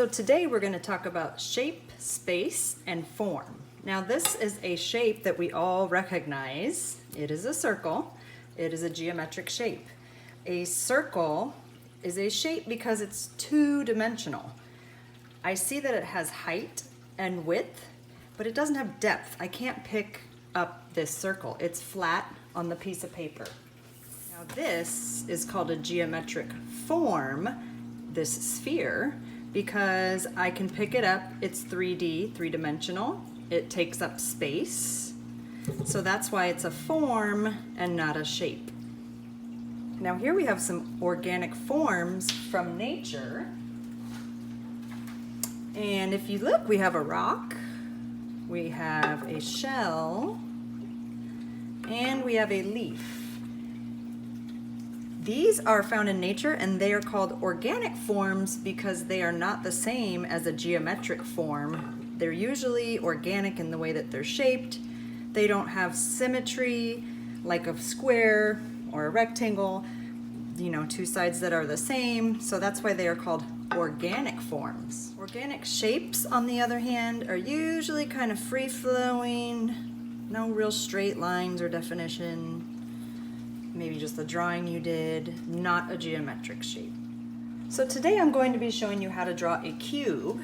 So today we're going to talk about shape, space, and form. Now this is a shape that we all recognize. It is a circle. It is a geometric shape. A circle is a shape because it's two-dimensional. I see that it has height and width, but it doesn't have depth. I can't pick up this circle. It's flat on the piece of paper. Now this is called a geometric form, this sphere, because I can pick it up. It's 3D, three-dimensional. It takes up space. So that's why it's a form and not a shape. Now here we have some organic forms from nature. And if you look, we have a rock, we have a shell, and we have a leaf. These are found in nature and they are called organic forms because they are not the same as a geometric form. They're usually organic in the way that they're shaped. They don't have symmetry like a square or a rectangle, you know, two sides that are the same. So that's why they are called organic forms. Organic shapes, on the other hand, are usually kind of free-flowing, no real straight lines or definition. Maybe just the drawing you did, not a geometric shape. So today I'm going to be showing you how to draw a cube.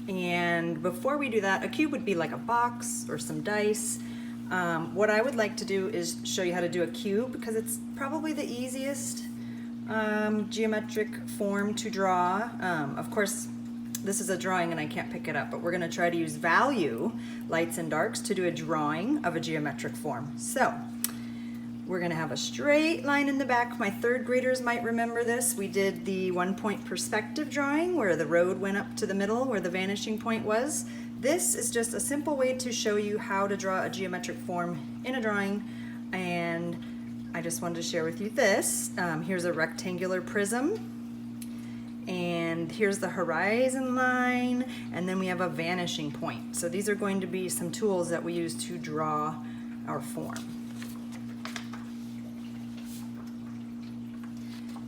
And before we do that, a cube would be like a box or some dice. What I would like to do is show you how to do a cube because it's probably the easiest geometric form to draw. Of course, this is a drawing and I can't pick it up, but we're going to try to use value, lights and darks, to do a drawing of a geometric form. So we're going to have a straight line in the back. My third graders might remember this. We did the 1-point perspective drawing where the road went up to the middle where the vanishing point was. This is just a simple way to show you how to draw a geometric form in a drawing, and I just wanted to share with you this. Here's a rectangular prism, and here's the horizon line, and then we have a vanishing point. So these are going to be some tools that we use to draw our form.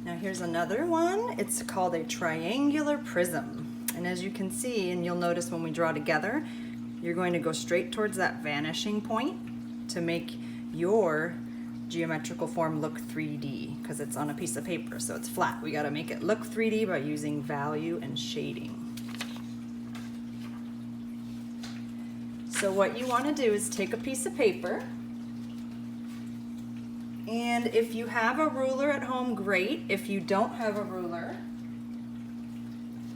Now here's another one. It's called a triangular prism. And as you can see, and you'll notice when we draw together, you're going to go straight towards that vanishing point to make your geometrical form look 3D because it's on a piece of paper, so it's flat. We got to make it look 3D by using value and shading. So what you want to do is take a piece of paper, and if you have a ruler at home, great. If you don't have a ruler,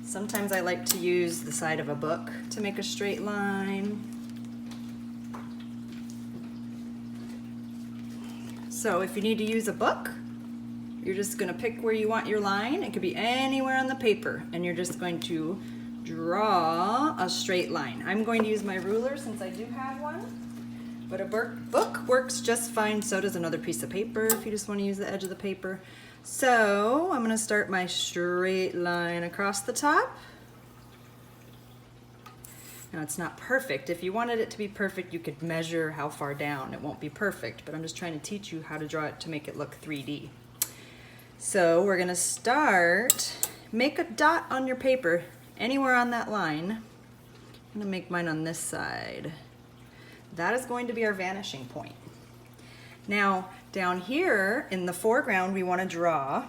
sometimes I like to use the side of a book to make a straight line. So if you need to use a book, you're just going to pick where you want your line. It could be anywhere on the paper, and you're just going to draw a straight line. I'm going to use my ruler since I do have one. But a book works just fine, so does another piece of paper if you just want to use the edge of the paper. So I'm going to start my straight line across the top. Now it's not perfect. If you wanted it to be perfect, you could measure how far down. It won't be perfect, but I'm just trying to teach you how to draw it to make it look 3D. So we're going to start, make a dot on your paper anywhere on that line. I'm going to make mine on this side. That is going to be our vanishing point. Now, down here in the foreground, we want to draw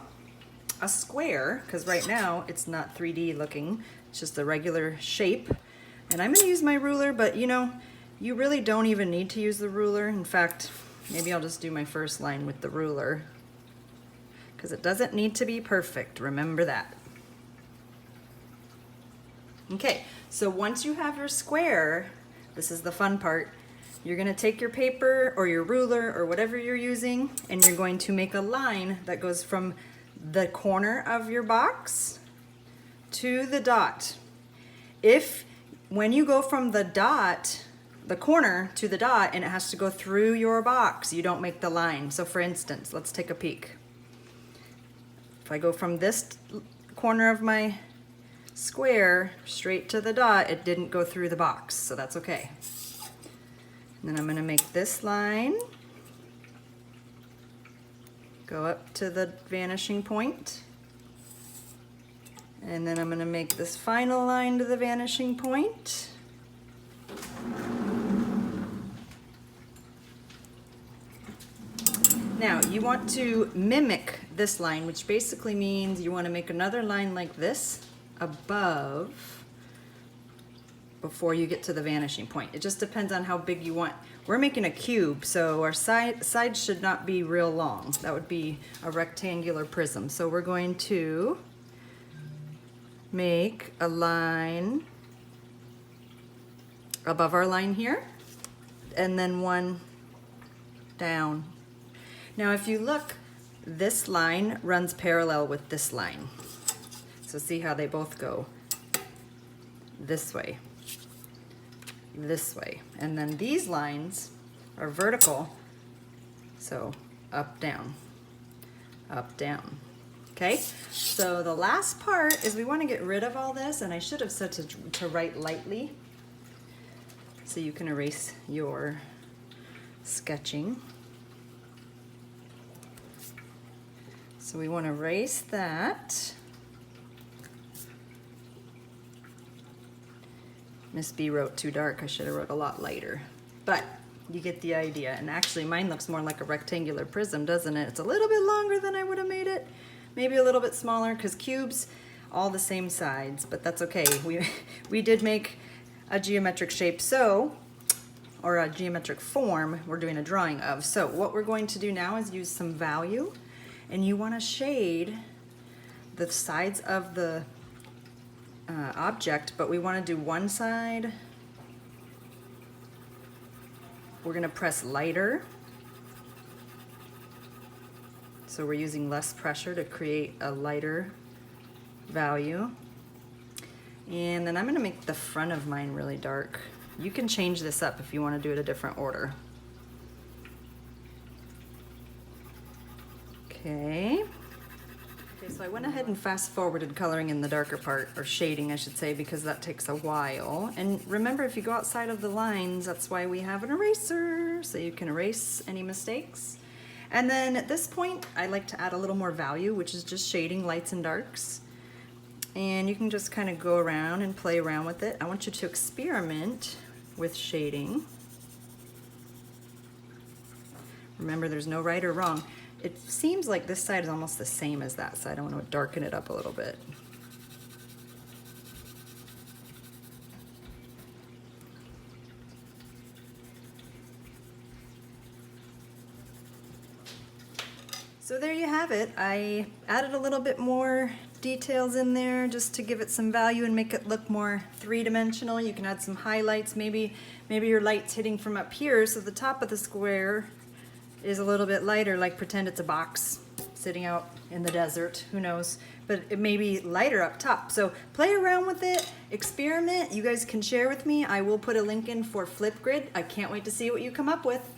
a square, because right now it's not 3D looking, it's just a regular shape. And I'm going to use my ruler, but you know, you really don't even need to use the ruler. In fact, maybe I'll just do my first line with the ruler, because it doesn't need to be perfect, remember that. Okay, so once you have your square, this is the fun part. You're going to take your paper or your ruler or whatever you're using, and you're going to make a line that goes from the corner of your box to the dot. When you go from the dot, the corner to the dot, and it has to go through your box, you don't make the line. So for instance, let's take a peek. If I go from this corner of my square straight to the dot, it didn't go through the box, so that's okay. Then I'm going to make this line go up to the vanishing point, And then I'm going to make this final line to the vanishing point. Now you want to mimic this line, which basically means you want to make another line like this above before you get to the vanishing point. It just depends on how big you want. We're making a cube, so our sides should not be real long. That would be a rectangular prism. So we're going to make a line above our line here, and then one down. Now if you look, this line runs parallel with this line. So see how they both go this way, and then these lines are vertical, so up, down, okay? So the last part is we want to get rid of all this, and I should have said to write lightly so you can erase your sketching. So we want to erase that. Miss B wrote too dark. I should have wrote a lot lighter, but you get the idea. And actually mine looks more like a rectangular prism, doesn't it? It's a little bit longer than I would have made it. Maybe a little bit smaller, because cubes all the same sides, but that's okay. We did make a geometric shape, so, or a geometric form we're doing a drawing of. So what we're going to do now is use some value, and you want to shade the sides of the object, but we want to do one side. We're going to press lighter. So we're using less pressure to create a lighter value. And then I'm going to make the front of mine really dark. You can change this up if you want to do it a different order. Okay. So I went ahead and fast forwarded coloring in the darker part, or shading I should say, because that takes a while. And remember, if you go outside of the lines, that's why we have an eraser, so you can erase any mistakes. And then at this point, I like to add a little more value, which is just shading lights and darks. And you can just kind of go around and play around with it. I want you to experiment with shading. Remember, there's no right or wrong. It seems like this side is almost the same as that side. I want to darken it up a little bit. So there you have it. I added a little bit more details in there just to give it some value and make it look more three-dimensional. You can add some highlights. Maybe your light's hitting from up here, so the top of the square is a little bit lighter, like pretend it's a box sitting out in the desert, who knows, but it may be lighter up top. So play around with it, experiment. You guys can share with me. I will put a link in for Flipgrid. I can't wait to see what you come up with.